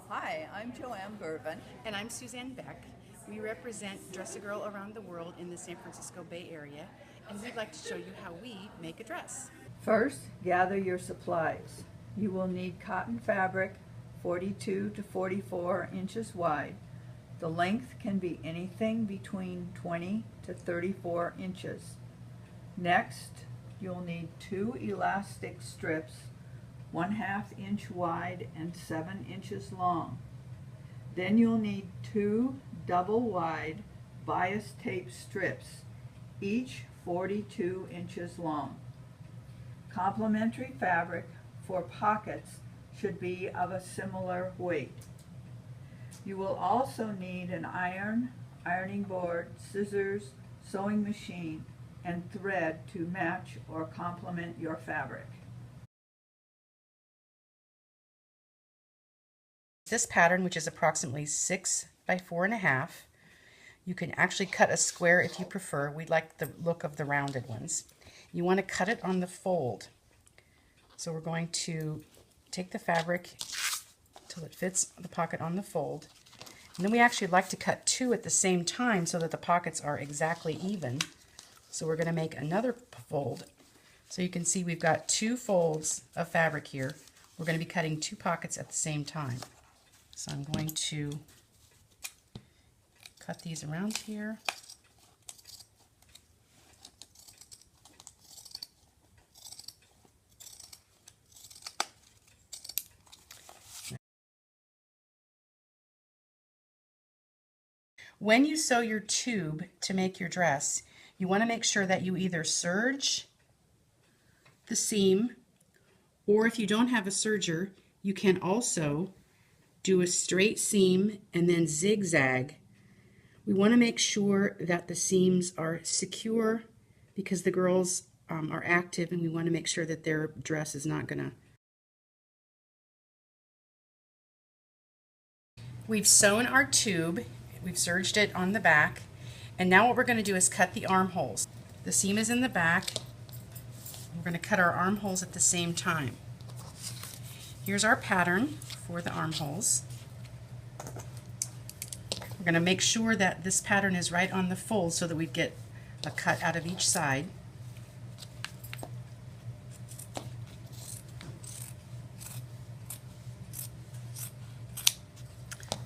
Hi, I'm Joanne Bourbon. And I'm Suzanne Beck. We represent Dress-A-Girl around the world in the San Francisco Bay Area, and we'd like to show you how we make a dress. First, gather your supplies. You will need cotton fabric 42 to 44 inches wide. The length can be anything between 20 to 34 inches. Next, you'll need 2 elastic strips 1/2 inch wide and 7 inches long. Then you'll need 2 double wide bias tape strips, each 42 inches long. Complementary fabric for pockets should be of a similar weight. You will also need an ironing board, scissors, sewing machine, and thread to match or complement your fabric. This pattern, which is approximately 6 by 4.5, you can actually cut a square if you prefer. We like the look of the rounded ones. You want to cut it on the fold. So we're going to take the fabric till it fits the pocket on the fold. And then we actually like to cut 2 at the same time so that the pockets are exactly even. So we're going to make another fold. So you can see we've got 2 folds of fabric here. We're going to be cutting 2 pockets at the same time. So I'm going to cut these around here. When you sew your tube to make your dress, you want to make sure that you either serge the seam, or if you don't have a serger, you can also do a straight seam and then zigzag. We want to make sure that the seams are secure because the girls are active, and we want to make sure that their dress is not going to. We've sewn our tube, we've serged it on the back, and now what we're going to do is cut the armholes. The seam is in the back. We're going to cut our armholes at the same time. Here's our pattern for the armholes. We're going to make sure that this pattern is right on the fold so that we get a cut out of each side.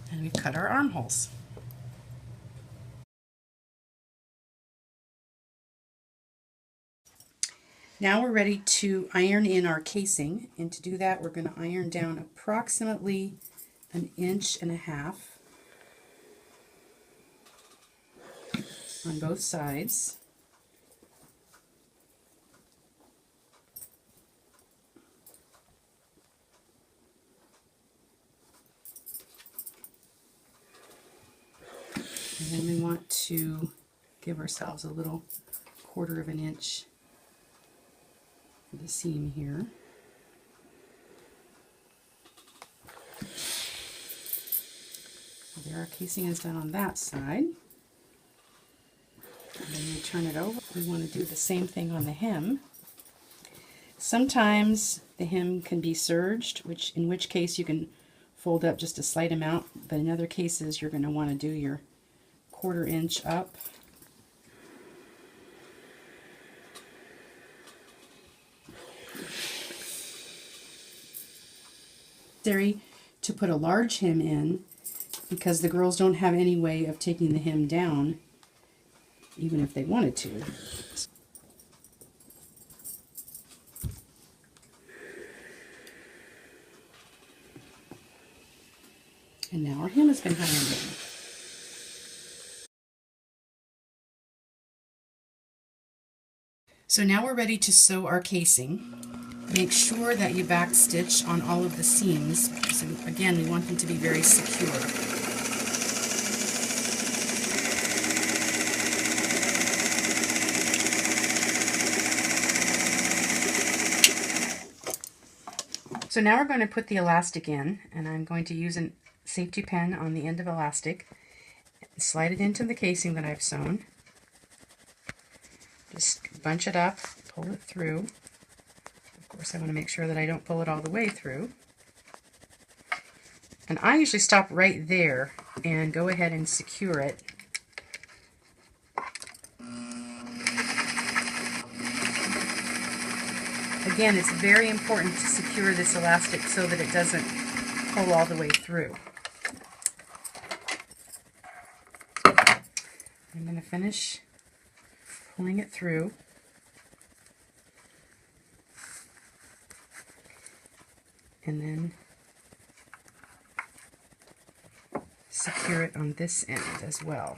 And we've cut our armholes. Now we're ready to iron in our casing, and to do that we're going to iron down approximately 1.5 inches on both sides. And then we want to give ourselves a little 1/4 inch for the seam here. There, our casing is done on that side. And then we turn it over. We want to do the same thing on the hem. Sometimes the hem can be serged, in which case you can fold up just a slight amount, but in other cases you're going to want to do your 1/4 inch up. Necessary to put a large hem in because the girls don't have any way of taking the hem down even if they wanted to. And now our hem has been ironed in. So now we're ready to sew our casing. Make sure that you back stitch on all of the seams. So again, we want them to be very secure. So now we're going to put the elastic in, and I'm going to use a safety pin on the end of elastic, slide it into the casing that I've sewn. Just bunch it up, pull it through. Of course, I want to make sure that I don't pull it all the way through. And I usually stop right there and go ahead and secure it. Again, it's very important to secure this elastic so that it doesn't pull all the way through. I'm going to finish pulling it through. And then secure it on this end as well.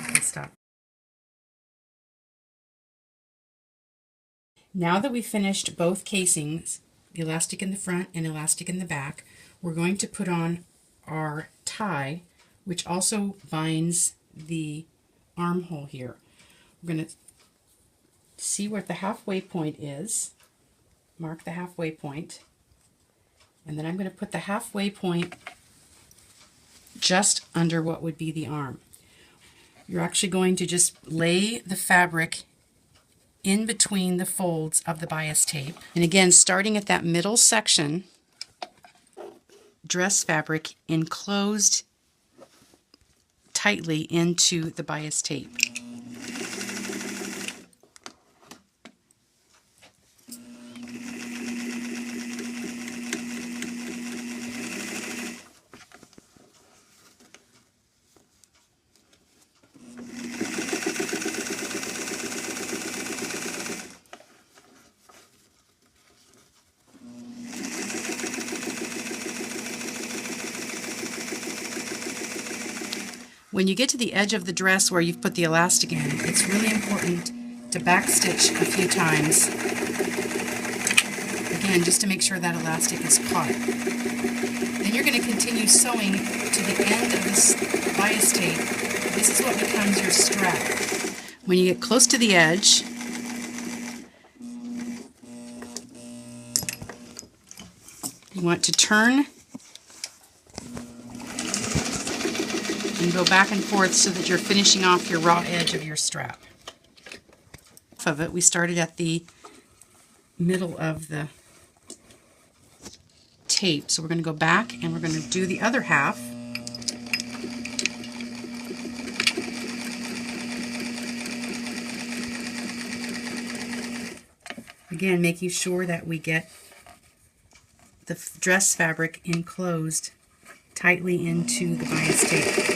Okay, stop. Now that we've finished both casings, the elastic in the front and elastic in the back, we're going to put on our tie, which also binds the armhole here. We're going to see what the halfway point is, mark the halfway point, and then I'm going to put the halfway point just under what would be the arm. You're actually going to just lay the fabric in between the folds of the bias tape. And again, starting at that middle section, dress fabric enclosed tightly into the bias tape. When you get to the edge of the dress where you've put the elastic in, it's really important to backstitch a few times. Again, just to make sure that elastic is caught. Then you're going to continue sewing to the end of this bias tape. This is what becomes your strap. When you get close to the edge, you want to turn and go back and forth so that you're finishing off your raw edge of your strap. Of it, we started at the middle of the tape, so we're going to go back and we're going to do the other half. Again, making sure that we get the dress fabric enclosed tightly into the bias tape.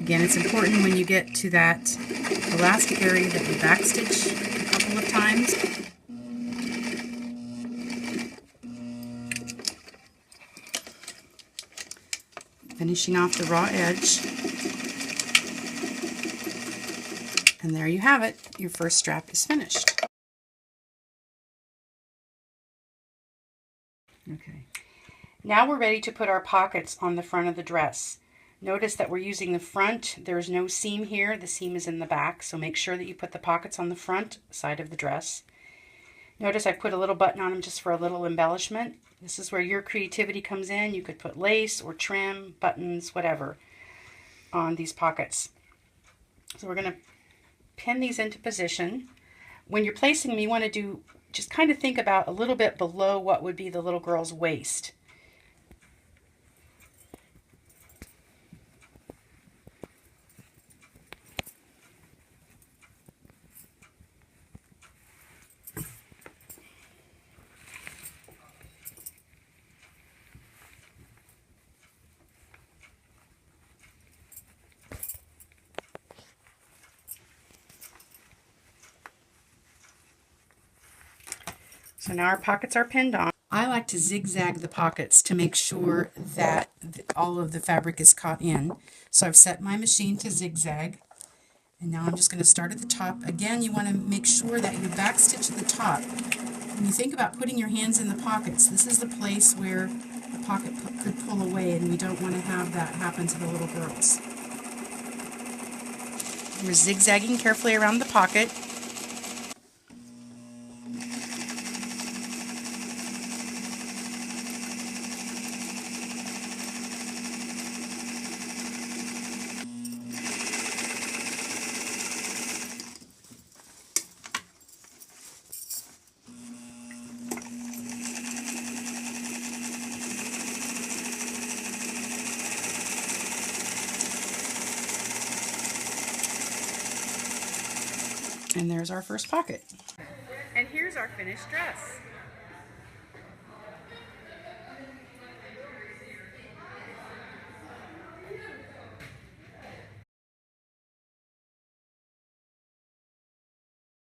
Again, it's important when you get to that elastic area that you backstitch a couple of times. Finishing off the raw edge. And there you have it. Your first strap is finished. Okay. Now we're ready to put our pockets on the front of the dress. Notice that we're using the front. There's no seam here. The seam is in the back, so make sure that you put the pockets on the front side of the dress. Notice I put a little button on them just for a little embellishment. This is where your creativity comes in. You could put lace or trim, buttons, whatever on these pockets. So we're going to pin these into position. When you're placing them, you want to just kind of think about a little bit below what would be the little girl's waist. So now our pockets are pinned on. I like to zigzag the pockets to make sure that all of the fabric is caught in. So I've set my machine to zigzag. And now I'm just going to start at the top. Again, you want to make sure that you backstitch at the top. When you think about putting your hands in the pockets, this is the place where the pocket could pull away, and we don't want to have that happen to the little girls. We're zigzagging carefully around the pocket. And there's our first pocket. And here's our finished dress.